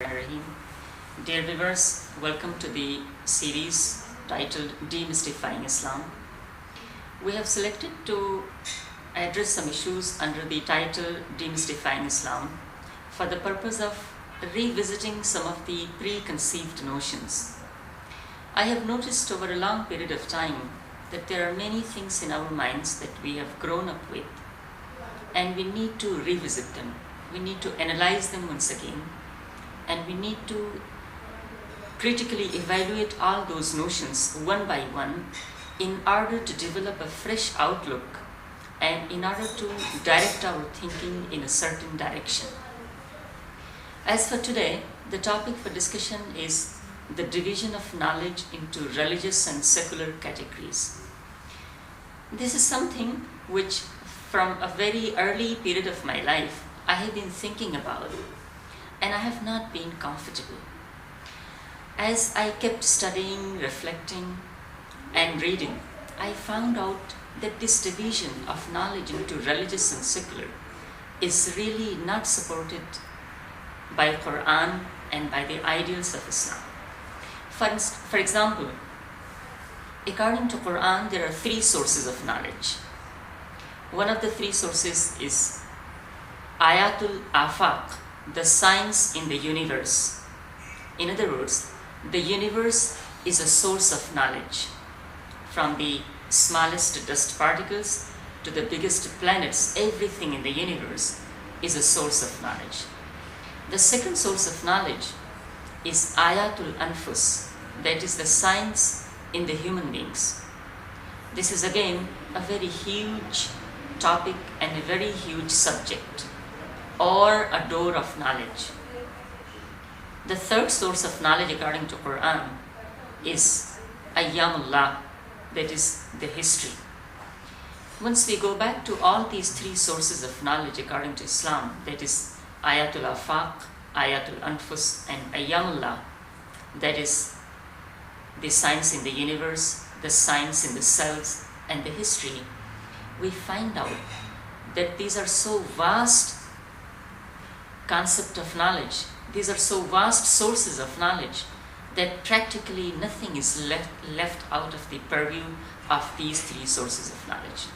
Bismillahirrahmanirrahim. Dear viewers, welcome to the series titled Demystifying Islam. We have selected to address some issues under the title Demystifying Islam for the purpose of revisiting some of the preconceived notions. I have noticed over a long period of time that there are many things in our minds that we have grown up with, and we need to revisit them. We need to analyze them once again, and we need to critically evaluate all those notions one by one in order to develop a fresh outlook and in order to direct our thinking in a certain direction. As for today, the topic for discussion is the division of knowledge into religious and secular categories. This is something which from a very early period of my life I have been thinking about, and I have not been comfortable. As I kept studying, reflecting, and reading, I found out that this division of knowledge into religious and secular is really not supported by Qur'an and by the ideals of Islam. For example, according to Qur'an, there are three sources of knowledge. One of the three sources is Ayatul Afaq, the signs in the universe. In other words, the universe is a source of knowledge. From the smallest dust particles to the biggest planets, everything in the universe is a source of knowledge. The second source of knowledge is Ayatul Anfus, that is the signs in the human beings. This is again a very huge topic and a very huge subject, or a door of knowledge. The third source of knowledge according to Qur'an is Ayyamullah, that is the history. Once we go back to all these three sources of knowledge according to Islam, that is Ayatul Afaq, Ayatul Anfus, and Ayyamullah, that is the science in the universe, the science in the cells, and the history, we find out that these are so vast concept of knowledge, these are so vast sources of knowledge that practically nothing is left out of the purview of these three sources of knowledge.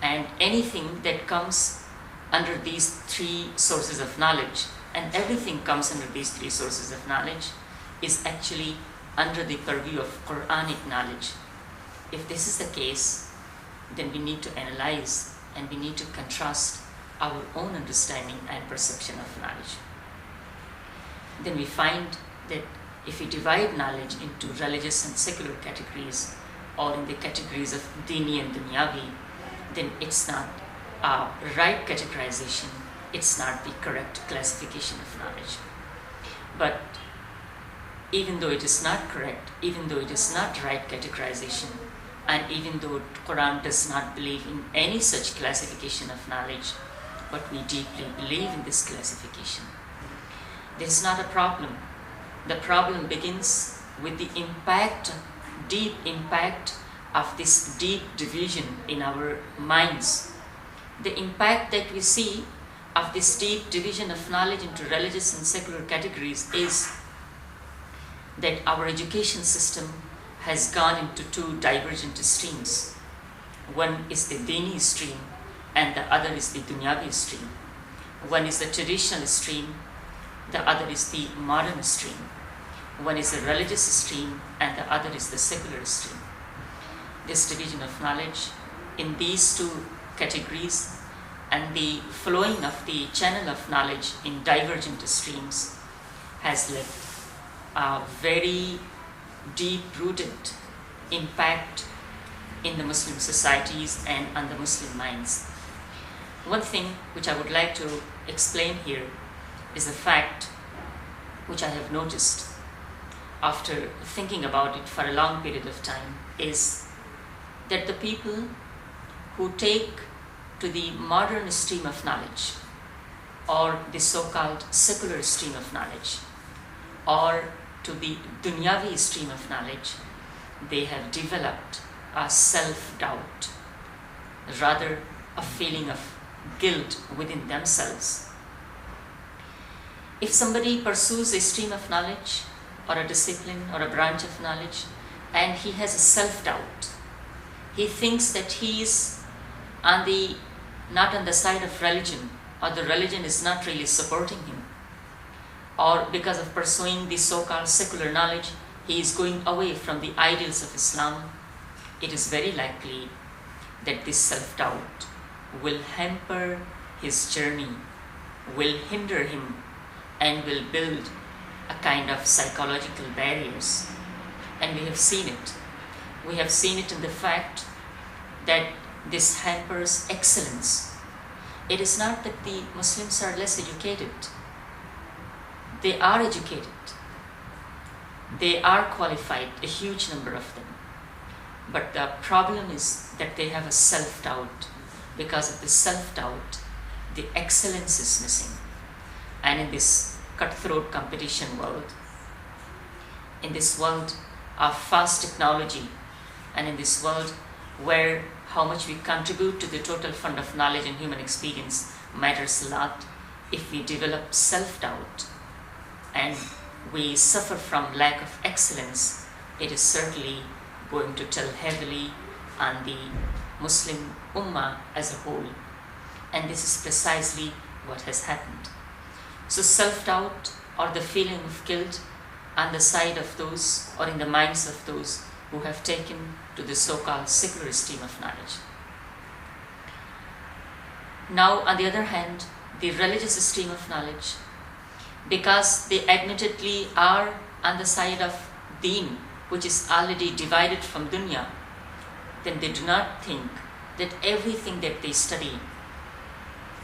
And anything that comes under these three sources of knowledge, and everything comes under these three sources of knowledge, is actually under the purview of Quranic knowledge. If this is the case, then we need to analyze and we need to contrast our own understanding and perception of knowledge. Then we find that if we divide knowledge into religious and secular categories, or in the categories of dini and dunyavi, then it's not a right categorization, it's not the correct classification of knowledge. But even though it is not correct, even though it is not right categorization, and even though Quran does not believe in any such classification of knowledge, but we deeply believe in this classification, this is not a problem. The problem begins with the impact, deep impact of this deep division in our minds. The impact that we see of this deep division of knowledge into religious and secular categories is that our education system has gone into two divergent streams. One is the dini stream and the other is the dunyavi stream. One is the traditional stream, the other is the modern stream. One is the religious stream and the other is the secular stream. This division of knowledge in these two categories and the flowing of the channel of knowledge in divergent streams has left a very deep-rooted impact in the Muslim societies and on the Muslim minds. One thing which I would like to explain here is the fact which I have noticed after thinking about it for a long period of time, is that the people who take to the modern stream of knowledge, or the so-called secular stream of knowledge, or to the dunyavi stream of knowledge, they have developed a self-doubt, rather a feeling of guilt within themselves. If somebody pursues a stream of knowledge or a discipline or a branch of knowledge and he has a self-doubt, he thinks that he is not on the side of religion, or the religion is not really supporting him, or because of pursuing the so-called secular knowledge, he is going away from the ideals of Islam, it is very likely that this self-doubt will hamper his journey, will hinder him, and will build a kind of psychological barriers. And we have seen it. We have seen it in the fact that this hampers excellence. It is not that the Muslims are less educated. They are educated. They are qualified, a huge number of them. But the problem is that they have a self-doubt. Because of the self-doubt, the excellence is missing. And in this cutthroat competition world, in this world of fast technology, and in this world where how much we contribute to the total fund of knowledge and human experience matters a lot, if we develop self-doubt and we suffer from lack of excellence, it is certainly going to tell heavily on the Muslim Ummah as a whole. And this is precisely what has happened. So self-doubt or the feeling of guilt on the side of those, or in the minds of those who have taken to the so-called secular stream of knowledge. Now, on the other hand, the religious stream of knowledge, because they admittedly are on the side of deen, which is already divided from dunya, then they do not think that everything that they study,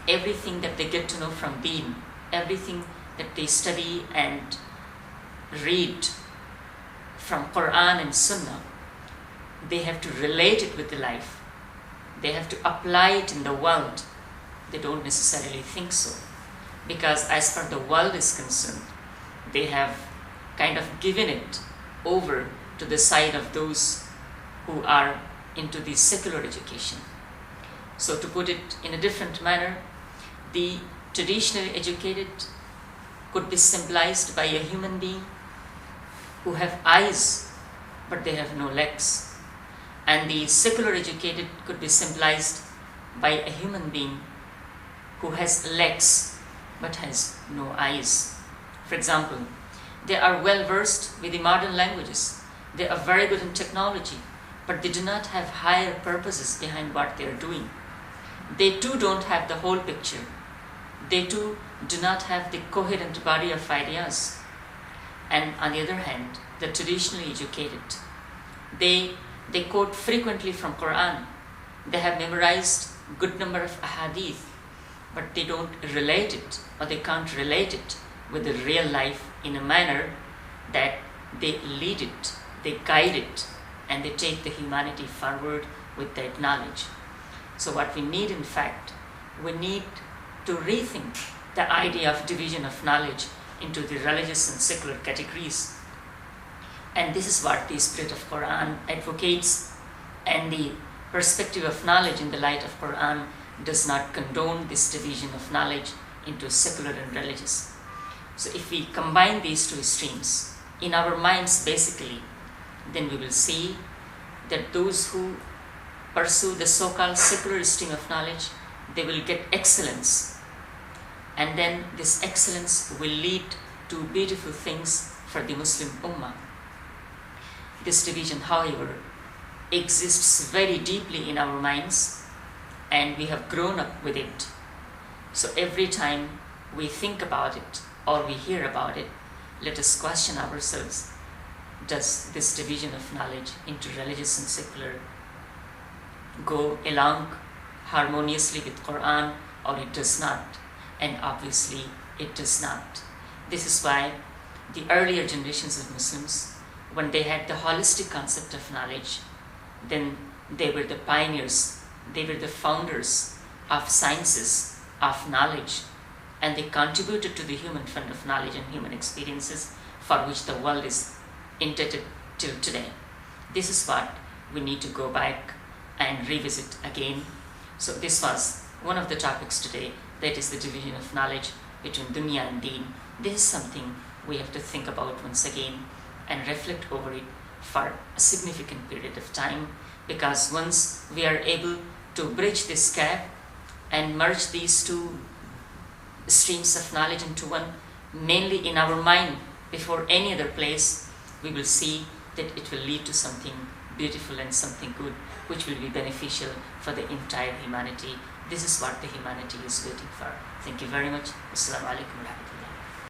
everything that they get to know from deen, everything that they study and read from Qur'an and Sunnah, they have to relate it with the life. They have to apply it in the world. They don't necessarily think so. Because as far the world is concerned, they have kind of given it over to the side of those who are into the secular education. So to put it in a different manner, the traditionally educated could be symbolized by a human being who have eyes but they have no legs, and the secular educated could be symbolized by a human being who has legs but has no eyes. For example, they are well versed with the modern languages, they are very good in technology, but they do not have higher purposes behind what they are doing. They too don't have the whole picture. They too do not have the coherent body of ideas. And on the other hand, the traditionally educated, they quote frequently from Qur'an. They have memorized good number of ahadith, but they don't relate it, or they can't relate it with the real life in a manner that they lead it, they guide it, and they take the humanity forward with that knowledge. So what we need, in fact, we need to rethink the idea of division of knowledge into the religious and secular categories. And this is what the spirit of Qur'an advocates, and the perspective of knowledge in the light of Qur'an does not condone this division of knowledge into secular and religious. So if we combine these two streams in our minds basically, then we will see that those who pursue the so-called secular stream of knowledge, they will get excellence. And then this excellence will lead to beautiful things for the Muslim Ummah. This division, however, exists very deeply in our minds, and we have grown up with it. So every time we think about it or we hear about it, let us question ourselves, does this division of knowledge into religious and secular go along harmoniously with Qur'an, or it does not? And obviously it does not. This is why the earlier generations of Muslims, when they had the holistic concept of knowledge, then they were the pioneers, they were the founders of sciences, of knowledge, and they contributed to the human fund of knowledge and human experiences for which the world is indebted till today. This is what we need to go back and revisit again. So this was one of the topics today, that is the division of knowledge between dunya and deen. This is something we have to think about once again and reflect over it for a significant period of time, because once we are able to bridge this gap and merge these two streams of knowledge into one, mainly in our mind before any other place, we will see that it will lead to something beautiful and something good, which will be beneficial for the entire humanity. This is what the humanity is waiting for. Thank you very much. Assalamu alaikum.